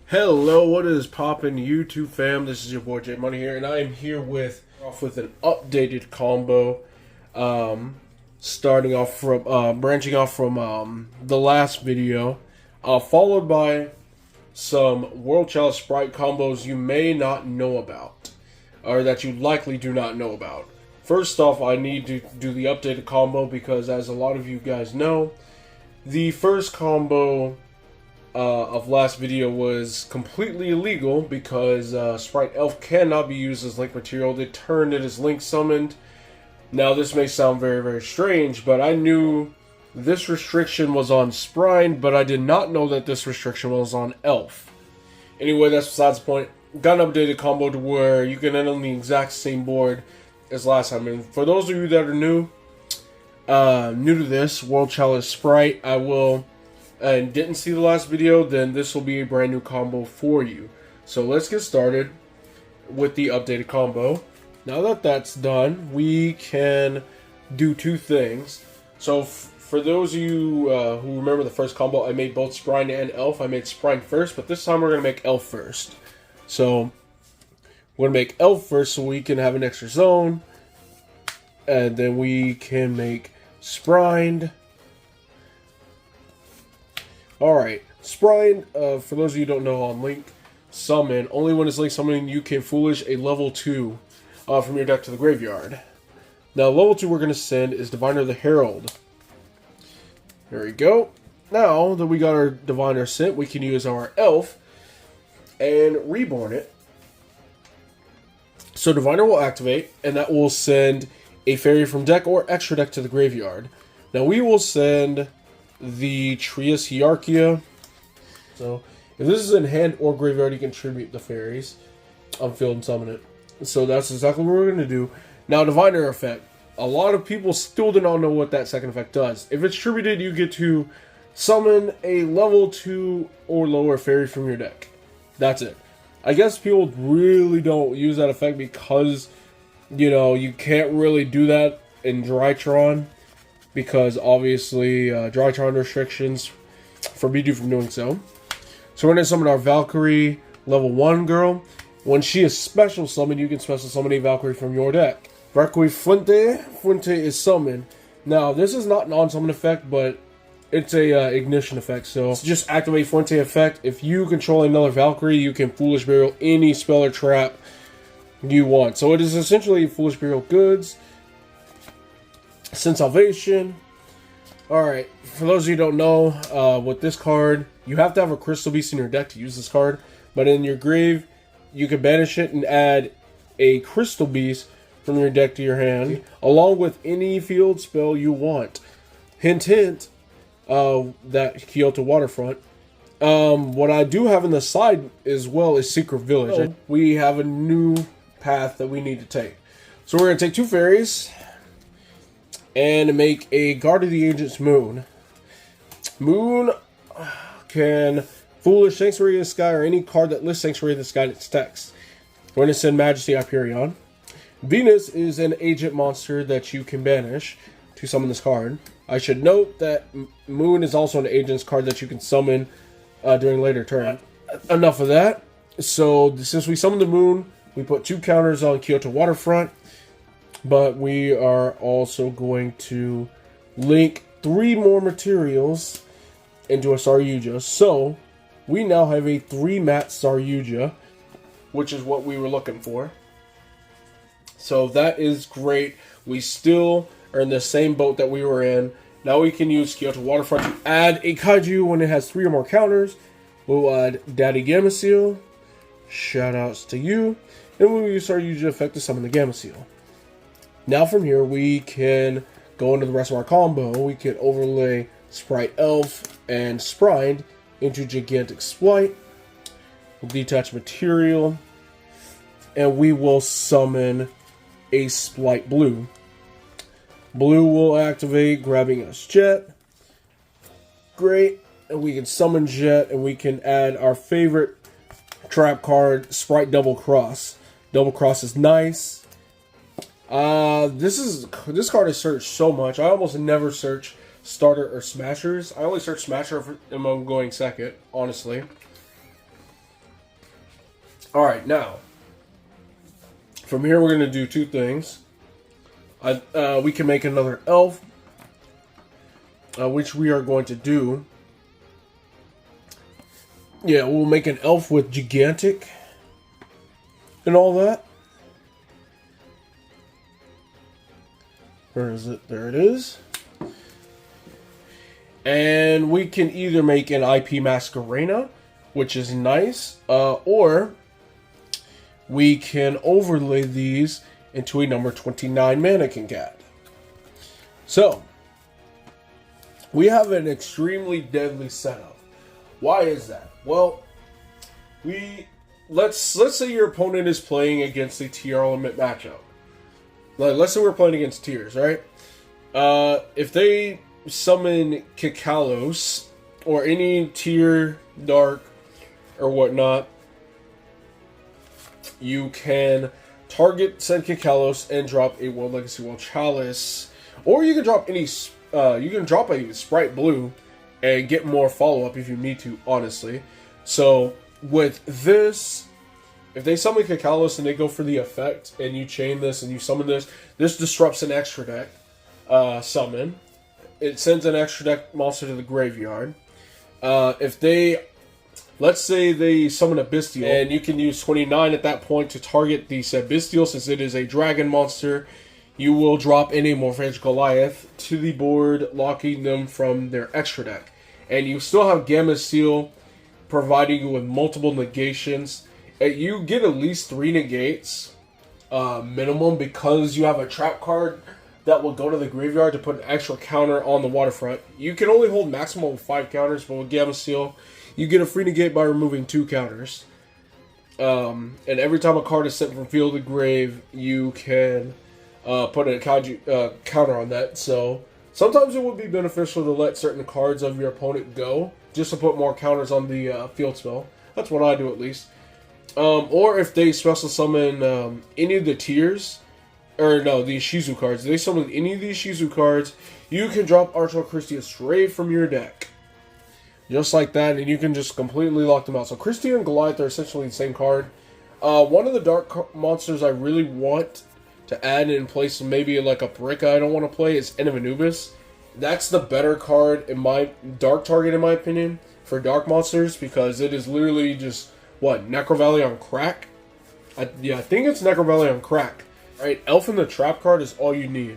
Hello, what is poppin' YouTube fam? This is your boy J Money here, and I am here with an updated combo. Starting off from branching off from the last video, followed by some World Chalice Spright combos you may not know about, or that you likely do not know about. First off, I need to do the updated combo because, as a lot of you guys know, the first combo of last video was completely illegal because Spright Elf cannot be used as link material. They turned it as link summoned. Now this may sound very, very strange, but I knew this restriction was on Spright, but I did not know that this restriction was on Elf. Anyway, that's besides the point. Got an updated combo to where you can end on the exact same board as last time. And for those of you that are new to this World Chalice Spright, I will and didn't see the last video, then this will be a brand new combo for you. So let's get started with the updated combo. Now that that's done, we can do two things. So for those of you who remember the first combo, I made both Spright and Elf. I made Spright first, but this time we're going to make Elf first. So we're going to make Elf first so we can have an extra zone. And then we can make Spright. Alright, Spright, for those of you who don't know, on Link Summon, only when it's Link Summoning you can Foolish a level 2 from your deck to the graveyard. Now, level 2 we're going to send is Diviner the Herald. There we go. Now that we got our Diviner sent, we can use our Elf and Reborn it. So Diviner will activate, and that will send a fairy from deck or extra deck to the graveyard. Now we will send the Trias Hierarchia. So if this is in hand or graveyard, you can tribute the fairies on field and summon it. So that's exactly what we're going to do. Now, Diviner effect. A lot of people still do not know what that second effect does. If it's tributed, you get to summon a level 2 or lower fairy from your deck. That's it. I guess people really don't use that effect because, you know, you can't really do that in Drytron, because obviously Drytron restrictions forbid you from doing so. So we're going to summon our Valkyrie level 1 girl. When she is special summoned, you can special summon a Valkyrie from your deck. Valkyrie Fuente. Fuente is summoned. Now, this is not an on-summon effect, but it's a ignition effect. So just activate Fuente effect. If you control another Valkyrie, you can Foolish Burial any spell or trap you want. So it is essentially Foolish Burial Goods. Send Salvation. Alright, for those of you who don't know, with this card, you have to have a Crystal Beast in your deck to use this card. But in your grave, you can banish it and add a Crystal Beast from your deck to your hand, along with any field spell you want. Hint, hint, that Kyoto Waterfront. What I do have on the side as well is Secret Village. We have a new path that we need to take. So we're going to take two fairies and make a Guard of the Ancients Moon. Moon can Foolish Sanctuary of the Sky or any card that lists Sanctuary of the Sky in its text. We're going to send Majesty Hyperion. Venus is an agent monster that you can banish to summon this card. I should note that Moon is also an agent's card that you can summon during later turn. Enough of that. So since we summoned the Moon, we put 2 counters on Kyoto Waterfront. But we are also going to link 3 more materials into a Saryuja. So we now have a 3-mat Saryuja, which is what we were looking for. So that is great. We still are in the same boat that we were in. Now we can use Kyoto Waterfront to add a Kaiju when it has 3 or more counters. We'll add Daddy Gameciel. Shoutouts to you. And we'll use Saryuja effect to summon the Gameciel. Now from here, we can go into the rest of our combo. We can overlay Spright Elf and Spright into Gigantic Spright. We'll detach material. And we will summon a Spright Blue. Blue will activate, grabbing us Jet. Great. And we can summon Jet, and we can add our favorite trap card, Spright Double Cross. Double Cross is nice. This card is searched so much. I almost never search starter or smashers. I only search smasher if I'm going second, honestly. Alright, now, from here we're going to do two things. We can make another elf, which we are going to do. Yeah, we'll make an elf with gigantic and all that. Where is it? There it is. And we can either make an IP Masquerena, which is nice, or we can overlay these into a number 29 Mannequin Cat. So, we have an extremely deadly setup. Why is that? Well, let's say your opponent is playing against a tier element matchup. Like, let's say we're playing against tiers, right? If they summon Chalice or any tier dark or whatnot, you can target send Chalice and drop a World Legacy World Chalice, or you can drop any. You can drop a Spright Blue and get more follow up if you need to. Honestly, so with this, if they summon Chalice and they go for the effect, and you chain this and you summon this, this disrupts an extra deck summon. It sends an extra deck monster to the graveyard. If they, let's say they summon a Bestial, and you can use 29 at that point to target the said Bestial, since it is a dragon monster, you will drop in a Morphange Goliath to the board, locking them from their extra deck. And you still have Gamma Seal, providing you with multiple negations. You get at least 3 negates minimum, because you have a trap card that will go to the graveyard to put an extra counter on the waterfront. You can only hold maximum of 5 counters, but with Gamma Seal, you get a free negate by removing 2 counters. And every time a card is sent from field to grave, you can put a counter on that. So sometimes it would be beneficial to let certain cards of your opponent go, just to put more counters on the field spell. That's what I do, at least. Or if they special summon any of the tiers, or no, the Shizu cards. If they summon any of these Shizu cards, you can drop Archel Christia straight from your deck. Just like that, and you can just completely lock them out. So Christia and Goliath are essentially the same card. One of the dark monsters I really want to add in place of maybe like a brick I don't want to play is End of Anubis. That's the better card in my dark target, in my opinion, for dark monsters, because it is literally just, what, Necro Valley on crack? I think it's Necro Valley on crack. Right, Elf in the Trap card is all you need.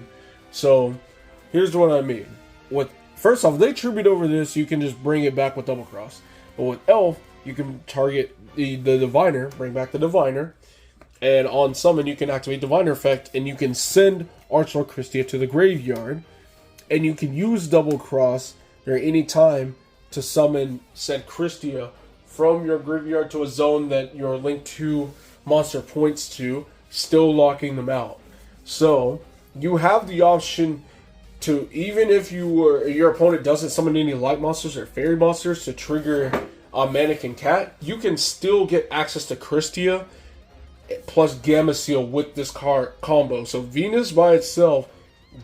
So, here's what I mean. First off, if they tribute over this, you can just bring it back with Double Cross. But with Elf, you can target the Diviner, bring back the Diviner, and on summon, you can activate Diviner effect, and you can send Archlord Christia to the graveyard, and you can use Double Cross during any time to summon said Christia from your graveyard to a zone that your Link 2 monster points to, still locking them out. So you have the option to, even if your opponent doesn't summon any light monsters or fairy monsters to trigger a Mannequin Cat, you can still get access to Christia plus Gamma Seal with this card combo. So Venus by itself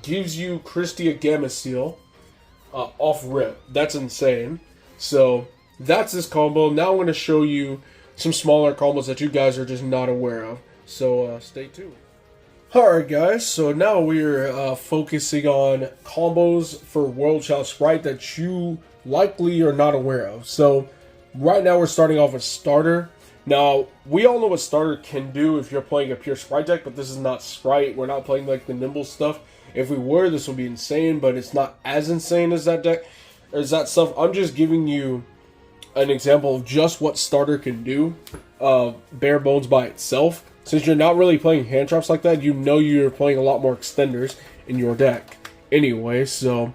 gives you Christia Gamma Seal off rip. That's insane. So that's this combo. Now I'm going to show you some smaller combos that you guys are just not aware of. So stay tuned. Alright guys, so now we're focusing on combos for World Chalice Spright that you likely are not aware of. So right now we're starting off with Starter. Now, we all know what Starter can do if you're playing a pure Spright deck, but this is not Spright. We're not playing like the Nimble stuff. If we were, this would be insane, but it's not as insane as that deck, as that stuff. I'm just giving you an example of just what Starter can do, bare bones by itself. Since you're not really playing hand traps like that, you know you're playing a lot more extenders in your deck. Anyway, so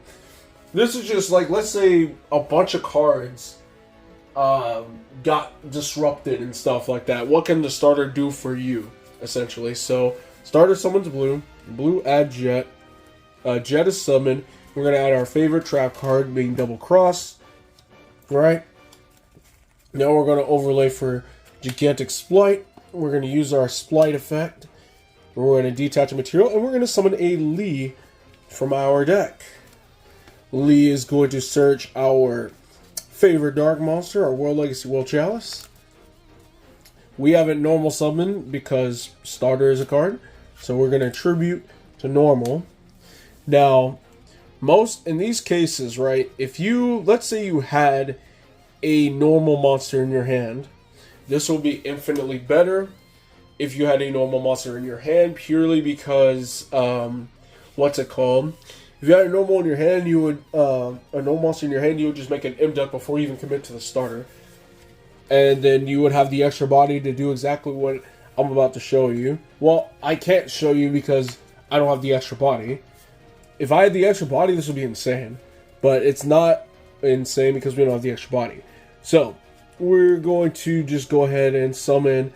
this is just like, let's say a bunch of cards got disrupted and stuff like that. What can the Starter do for you, essentially? So, Starter summons blue. Blue add Jet. Jet is summoned. We're going to add our favorite trap card, being Double Cross. Right? Now we're going to overlay for Gigantic Spright. We're going to use our Spright effect. We're going to detach a material, and we're going to summon a Lee from our deck. Lee is going to search our favorite dark monster, our World Legacy World Chalice. we haven't normal summoned because starter is a card. So we're going to attribute to normal. Now, most in these cases, right, if you, let's say you had a normal monster in your hand, this will be infinitely better if you had a normal monster in your hand, purely because, what's it called? If you had a normal in your hand, you would, a normal monster in your hand, you would just make an M-Duck before you even commit to the starter. And then you would have the extra body to do exactly what I'm about to show you. Well, I can't show you because I don't have the extra body. If I had the extra body, this would be insane. But it's not insane because we don't have the extra body. So, we're going to just go ahead and summon.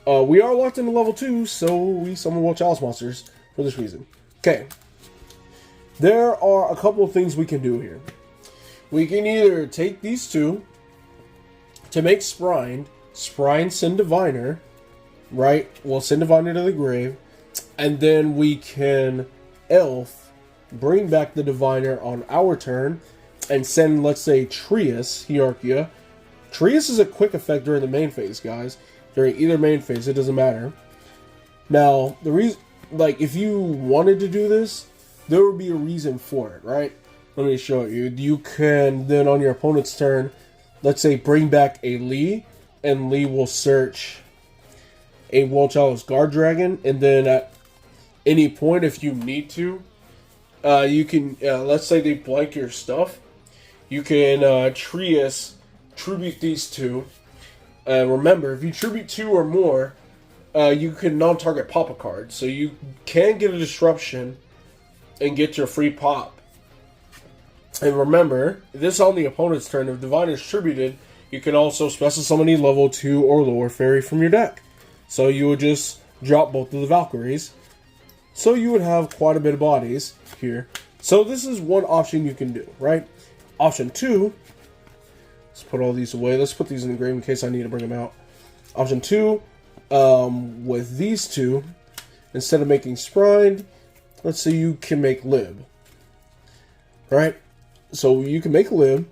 We are locked into level 2, so we summon World Chalice monsters for this reason. Okay. There are a couple of things we can do here. We can either take these two to make Spright, send Diviner, right? We'll send Diviner to the grave, and then we can Elf, bring back the Diviner on our turn, and send, let's say, Trias, Hierarchia. Trias is a quick effect during the main phase, guys. During either main phase, it doesn't matter. Now, the reason, like, if you wanted to do this, there would be a reason for it, right? Let me show you. You can then on your opponent's turn, let's say bring back a Lee, and Lee will search a World Chalice Guard Dragon, and then at any point, if you need to, you can, let's say they blank your stuff, you can Trias, tribute these two. Remember, if you tribute 2 or more, you can non-target pop a card, so you can get a disruption and get your free pop. And remember, this on the opponent's turn, if Divine is tributed, you can also special summon a level 2 or lower fairy from your deck. So you would just drop both of the Valkyries. So you would have quite a bit of bodies here. So this is one option you can do, right? Option 2, let's put all these away. Let's put these in the grave in case I need to bring them out. Option 2, with these two, instead of making Spright, let's say you can make Lib. Right? So you can make Lib,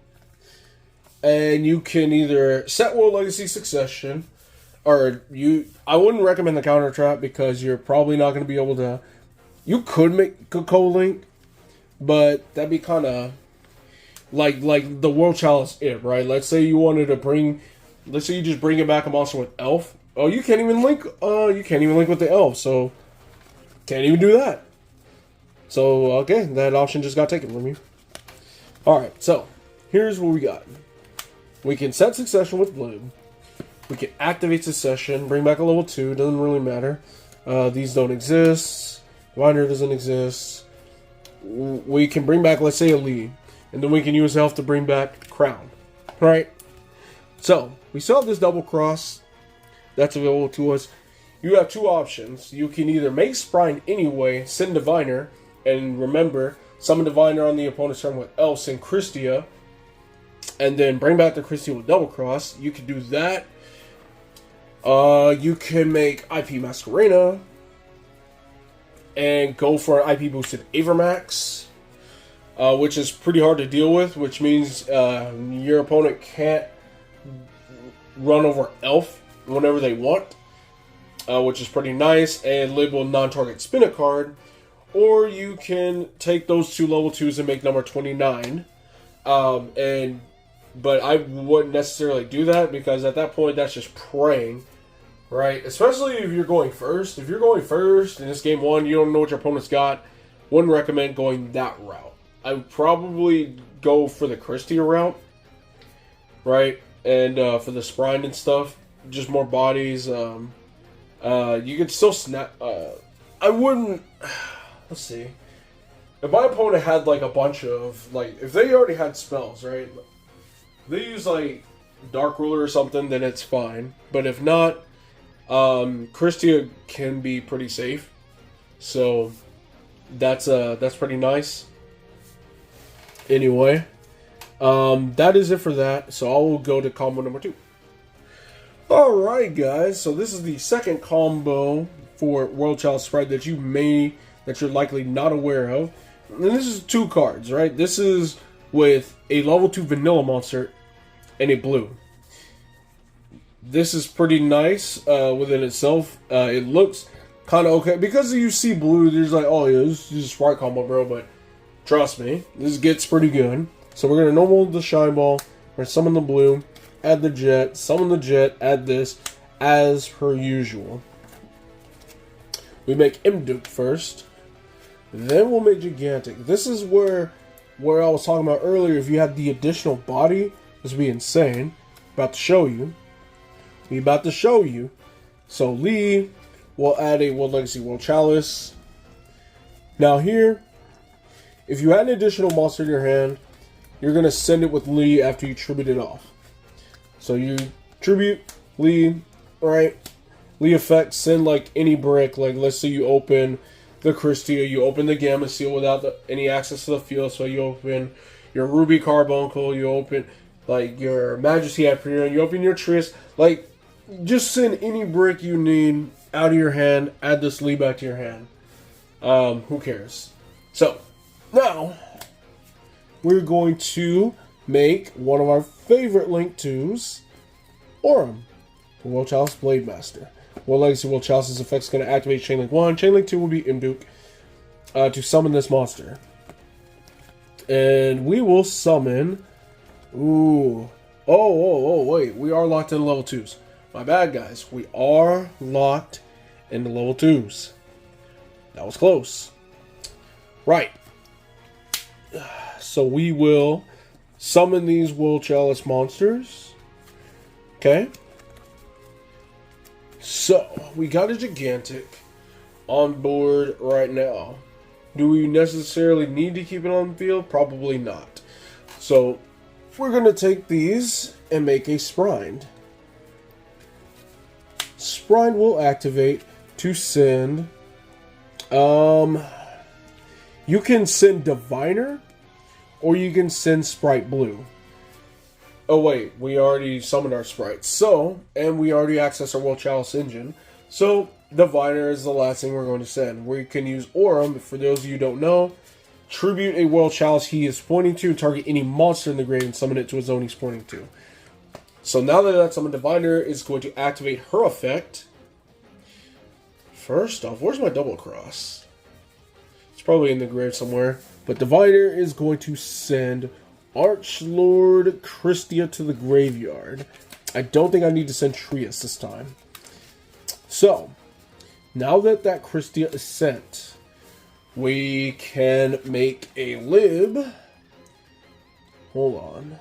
and you can either set World Legacy Succession, or I wouldn't recommend the Counter Trap because you're probably not going to be able to. You could make a co-link, but that'd be kind of like the World Chalice right? Let's say you wanted to bring, let's say you just bring it back a monster with Elf. Oh, you can't even link. You can't even link with the Elf, so can't even do that. So, okay, that option just got taken from you. Alright, so, here's what we got. We can set Succession with Blue. We can activate Succession, bring back a level 2, doesn't really matter. These don't exist. Winder doesn't exist. We can bring back, let's say, a Lee. And then we can use Elf to bring back Crown. Right? So, we still have this double cross that's available to us. You have two options. You can either make Spright anyway, send Diviner, and remember, summon Diviner on the opponent's turn with Elf, send Christia, and then bring back the Christia with Double Cross. You can do that. You can make IP Masquerena, and go for an IP boosted Avermax, which is pretty hard to deal with, which means your opponent can't run over Elf whenever they want. Which is pretty nice, and Lib will non-target spin a card, or you can take those two level 2s and make number 29, but I wouldn't necessarily do that, because at that point, that's just praying, right? Especially if you're going first. If you're going first, in this game 1, you don't know what your opponent's got, wouldn't recommend going that route. I would probably go for the Christia route, right? And for the Spright and stuff, just more bodies, you could still snap. I wouldn't. Let's see. If my opponent had like a bunch of if they already had spells, right? If they use like Dark Ruler or something, then it's fine. But if not, Christia can be pretty safe. So that's pretty nice. Anyway, that is it for that. So I will go to combo number 2. Alright guys, so this is the second combo for World Chalice Spright that you're likely not aware of. And this is 2 cards, right? This is with a level 2 vanilla monster and a blue. This is pretty nice within itself. It looks kind of okay. Because you see blue, there's like, oh yeah, this is a Spright combo, bro. But trust me, this gets pretty good. So we're going to normal the Shine Ball. We're going to summon the blue, add the Jet, summon the Jet, add this, as per usual. We make Imduke first. Then we'll make Gigantic. This is where I was talking about earlier. If you had the additional body, this would be insane. About to show you. So Lee will add a World Legacy World Chalice. Now here, if you had an additional monster in your hand, you're going to send it with Lee after you tribute it off. So you tribute Lee, right? Lee effect, send like any brick. Like let's say you open the Christia, you open the Gamma Seal without any access to the field. So you open your Ruby Carbuncle, you open like your Majesty Hyperion, you open your Trius. Like just send any brick you need out of your hand, add this Lee back to your hand. Who cares? So, now, we're going to make one of our favorite Link 2s, Aurum, the World Chalice Blade Master. World Legacy World Chalice's effect is going to activate Chain Link 1. Chain Link 2 will be Imduke to summon this monster. And we will summon... Ooh. Oh, wait. We are locked in level 2s. My bad, guys. We are locked into level 2s. That was close. Right. So we will summon these World Chalice monsters. Okay. So, we got a Gigantic on board right now. Do we necessarily need to keep it on the field? Probably not. So, we're going to take these and make a Spright. Spright will activate to send... you can send Diviner, or you can send Spright Blue. Oh wait, we already summoned our Sprites. So, and we already accessed our World Chalice engine. So, Diviner is the last thing we're going to send. We can use Aurum, for those of you who don't know. Tribute a World Chalice he is pointing to, and target any monster in the grave and summon it to a zone he's pointing to. So now that that's summoned, Diviner is going to activate her effect. First off, where's my double cross? It's probably in the grave somewhere. But Diviner is going to send Archlord Christia to the graveyard. I don't think I need to send Trius this time. So, now that Christia is sent, we can make a lib. Hold on.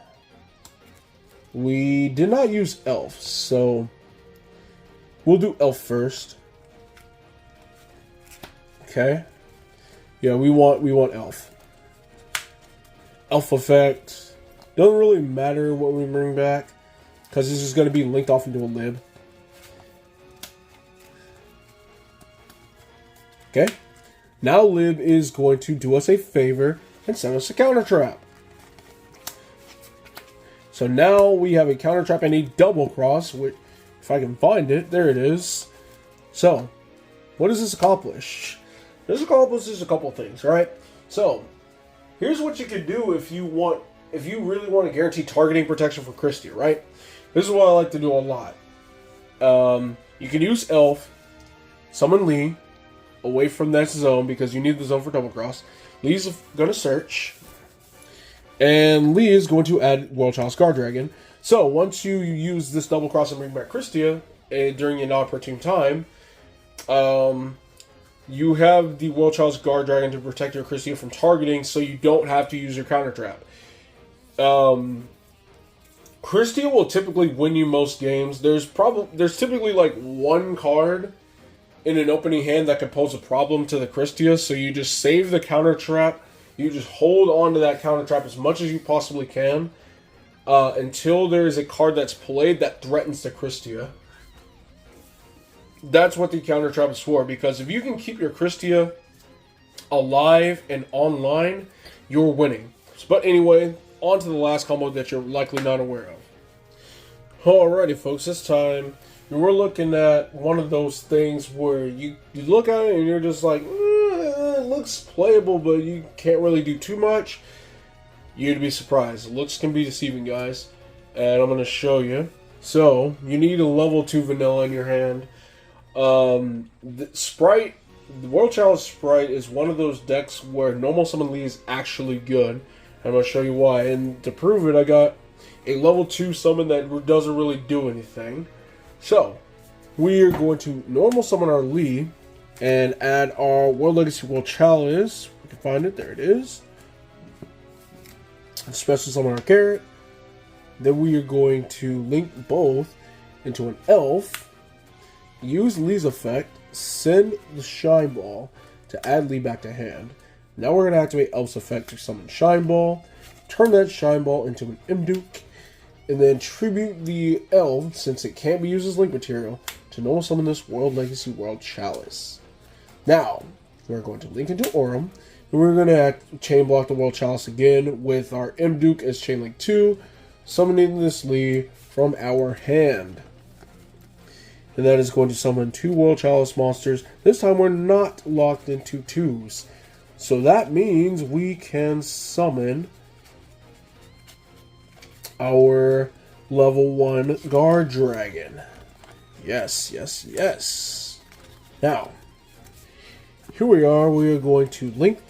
We did not use Elf, so we'll do Elf first. Okay. Yeah, we want Elf. Elf effect. Doesn't really matter what we bring back, because this is going to be linked off into a lib. Okay. Now lib is going to do us a favor and send us a counter trap. So now we have a counter trap and a double cross, which, if I can find it, there it is. So, what does this accomplish? This accomplishes a couple things, right? So, here's what you can do if you really want to guarantee targeting protection for Christia, right? This is what I like to do a lot. You can use Elf, summon Lee away from that zone because you need the zone for double cross. Lee's going to search, and Lee is going to add World Chalice Guard Dragon. So once you use this double cross and bring back Christia during an opportune time, you have the World Chalice Guard Dragon to protect your Christia from targeting, so you don't have to use your counter trap. Christia will typically win you most games. There's typically like one card in an opening hand that could pose a problem to the Christia, so you just save the counter trap. You just hold on to that counter trap as much as you possibly can until there is a card that's played that threatens the Christia. That's what the counter trap is for, because if you can keep your Christia alive and online, you're winning. But anyway, on to the last combo that you're likely not aware of. Alrighty, folks, this time we're looking at one of those things where you look at it and you're just like, it looks playable, but you can't really do too much. You'd be surprised. Looks can be deceiving, guys. And I'm going to show you. So, you need a level 2 vanilla in your hand. The Spright, the World Chalice Spright is one of those decks where normal summon Lee is actually good. I'm going to show you why. And to prove it, I got a level 2 summon that doesn't really do anything. So, we are going to normal summon our Lee and add our World Legacy World Chalice. We can find it. There it is. Special summon our Carrot. Then we are going to link both into an elf. Use Lee's effect. Send the Shine Ball to add Lee back to hand. Now we're going to activate Elf's effect to summon Shine Ball. Turn that Shine Ball into an Imduke. And then tribute the elf, since it can't be used as link material, to normal summon this World Legacy World Chalice. Now, we're going to link into Aurum. And we're going to chain block the World Chalice again with our Imduke as chain link 2. Summoning this Lee from our hand. And that is going to summon 2 World Chalice monsters. This time we're not locked into 2s. So that means we can summon our level 1 Guard Dragon. Yes, yes, yes. Now, here we are. We are going to link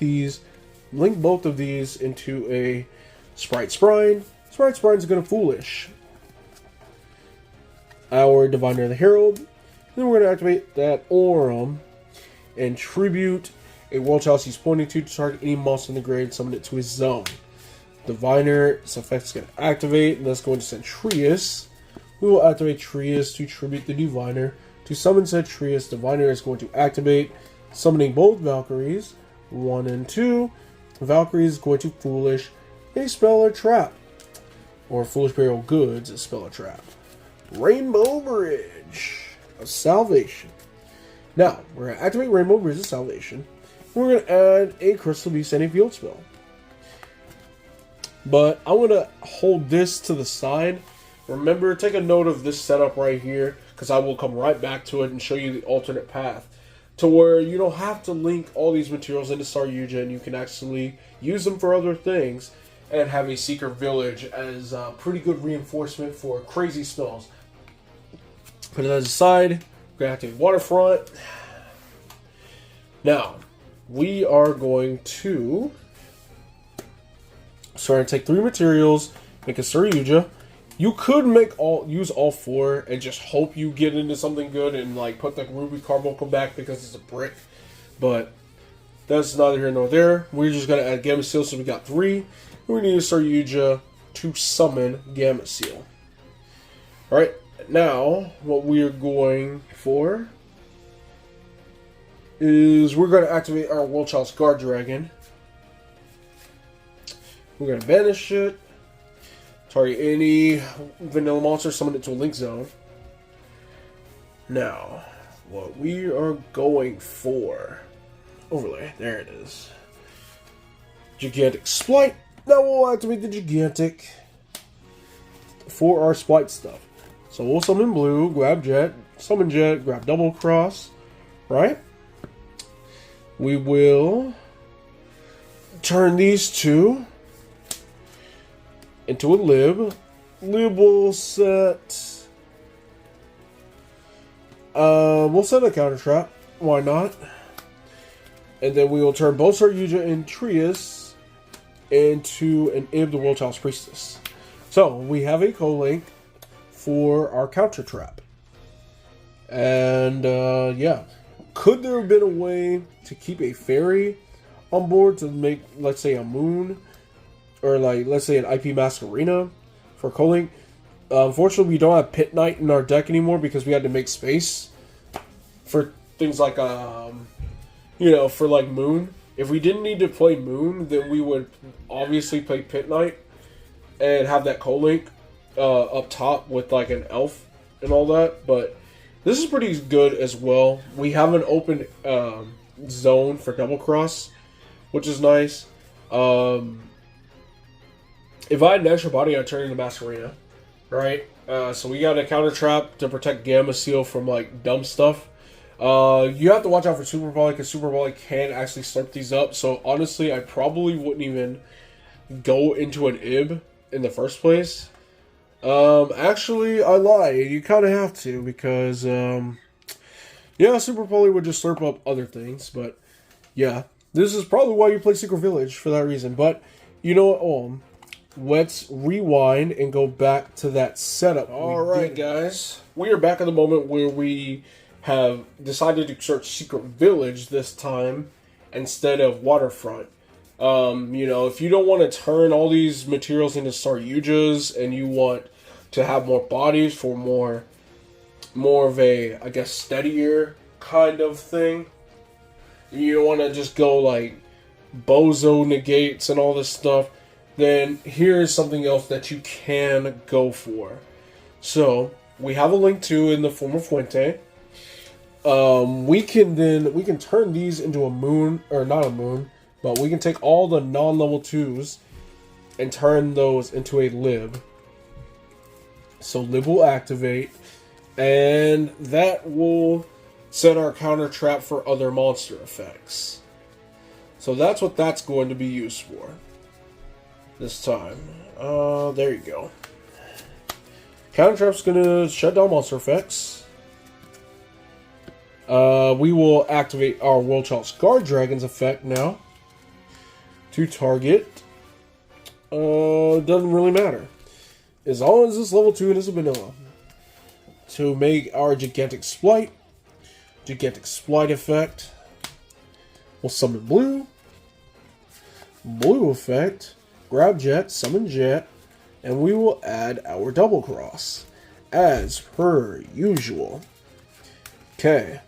both of these into a Spright Sprine. Spright Sprine is going to Foolish our Diviner the Herald. Then we're going to activate that Aurum and tribute a World Chalice he's pointing to target any monster in the grave and summon it to his zone. Diviner's effect is going to activate, and that's going to send Trius. We will activate Trius to tribute the Diviner. To summon said Trius, Diviner is going to activate, summoning both Valkyries, 1 and 2. Valkyrie is going to Foolish a spell or trap. Or Foolish Burial Goods, a spell or trap. Rainbow Bridge of Salvation. Now, we're going to activate Rainbow Bridge of Salvation. We're going to add a Crystal Beast and a Field Spell. But I want to hold this to the side. Remember, take a note of this setup right here, because I will come right back to it and show you the alternate path. To where you don't have to link all these materials into Saryuja, and you can actually use them for other things. And have a Seeker Village as a pretty good reinforcement for crazy spells. Put it aside. We're going to activate Waterfront. Now, we are going to start to take 3 materials, make a Saryuja. You could use all 4 and just hope you get into something good and like put the Ruby Carbuncle back because it's a brick. But that's neither here nor there. We're just going to add Gamma Seal, so we got 3. We need a Saryuja to summon Gamma Seal. Alright, now what we are going for is we're going to activate our World Chalice Guard Dragon. We're going to banish it. Target any vanilla monster, summon it to a link zone. Now, what we are going for... Overlay, there it is. Gigantic Spright. Now we'll activate the Gigantic for our Spright stuff. So we'll summon Blue, grab Jet, summon Jet, grab Double Cross, right? We will turn these 2 into a Lib. Lib will set... we'll set a Counter Trap. Why not? And then we will turn both Saryuja and Trius into an Ib, the World Chalice Priestess. So, we have a co-link for our Counter Trap. And, yeah. Could there have been a way to keep a fairy on board to make, let's say, a moon? Or, like, let's say an IP Masquerena for co-link? Unfortunately, we don't have Pit Knight in our deck anymore because we had to make space for things like, you know, for, like, Moon. If we didn't need to play Moon, then we would obviously play Pit Knight and have that co-link up top with like an elf and all that. But this is pretty good as well. We have an open zone for Double Cross, which is nice. If I had an extra body, I'd turn into Masquerena, right? So we got a Counter Trap to protect Gamma Seal from like dumb stuff. You have to watch out for Super Volley because Super Volley can actually slurp these up. So honestly, I probably wouldn't even go into an Ib in the first place. Actually, I lied. You kind of have to because, yeah, Super Poly would just slurp up other things, but yeah, this is probably why you play Secret Village for that reason. But you know what? Let's rewind and go back to that setup. All right, guys, we are back at the moment where we have decided to search Secret Village this time instead of Waterfront. You know, if you don't want to turn all these materials into Saryujas and you want to have more bodies for more of a, I guess, steadier kind of thing, you don't want to just go like bozo negates and all this stuff, then here's something else that you can go for. So we have a link to in the form of Fuente. We can turn these into a moon, or not a moon, but we can take all the non-level 2s and turn those into a lib. So lib will activate, and that will set our counter trap for other monster effects. So that's what that's going to be used for this time. There you go. Counter trap's gonna shut down monster effects. We will activate our World Chalice Guard Dragon's effect now to target. Doesn't really matter. As long as it's level 2 and it's a vanilla. To make our Gigantic Spright effect, we'll summon Blue. Blue effect, grab Jet, summon Jet, and we will add our Double Cross, as per usual. Okay.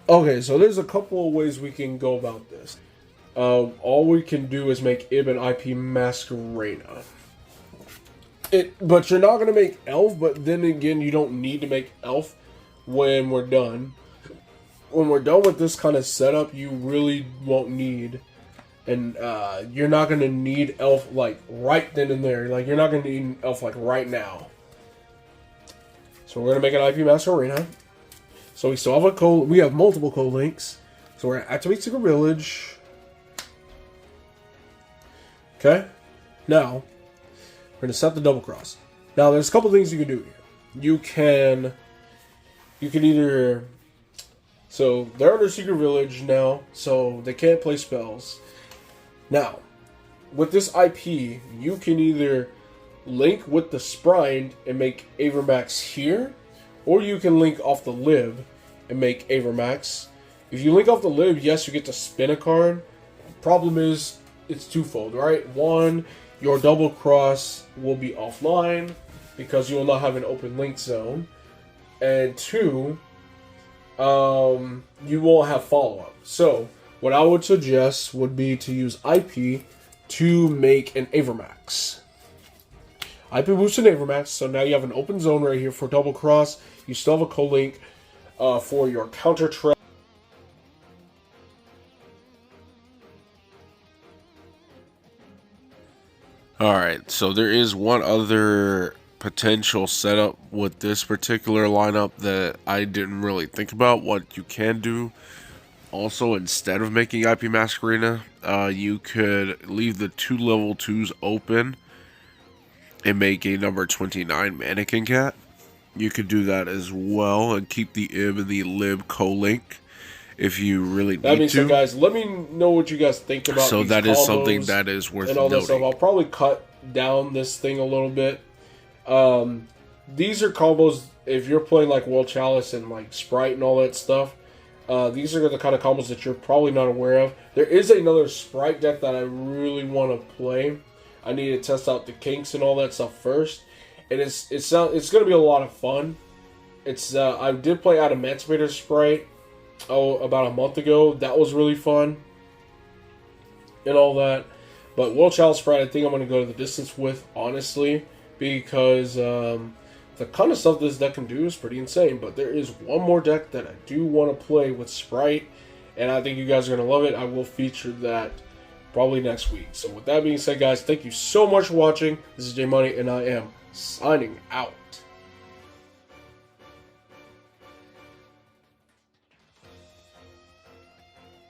Okay, so there's a couple of ways we can go about this. All we can do is make Ib and IP Masquerena. But you're not going to make Elf, but then again, you don't need to make Elf when we're done. When we're done with this kind of setup, you really won't need, and you're not going to need Elf like right then and there. Like, you're not going to need Elf like right now. So we're going to make an IP Masquerena. So we still have a code. We have multiple code links. So we're going to activate Secret Village. Okay. Now, we're going to set the double cross. Now, there's a couple things you can do here. You can either... So, they're under Secret Village now, so they can't play spells. Now, with this IP, you can either link with the Spright and make Avermax here, or you can link off the lib and make Avermax. If you link off the lib, yes, you get to spin a card. Problem is, it's twofold, right? One, your double cross will be offline because you will not have an open link zone. And two, you won't have follow-up. So, what I would suggest would be to use IP to make an Avermax. IP boost and Avermax, so now you have an open zone right here for double cross. You still have a co-link for your counter trap. Alright, so there is one other potential setup with this particular lineup that I didn't really think about. What you can do also, instead of making IP Masquerena, you could leave the 2 level 2s open and make a number 29 Mannequin Cat. You could do that as well and keep the Ib and the Lib co-link if you really need to. That being said, guys, let me know what you guys think about so these that combos is something that is worth and all noting. that stuff. I'll probably cut down this thing a little bit. These are combos, if you're playing like World Chalice and like Spright and all that stuff, these are the kind of combos that you're probably not aware of. There is another Spright deck that I really want to play. I need to test out the kinks and all that stuff first. And it's going to be a lot of fun. I did play Adamantimator Spright about a month ago. That was really fun and all that. But World Chalice Spright, I think I'm going to go to the distance with, honestly, because the kind of stuff this deck can do is pretty insane. But there is one more deck that I do want to play with Spright, and I think you guys are going to love it. I will feature that probably next week. So with that being said, guys, thank you so much for watching. This is J Money, and I am signing out.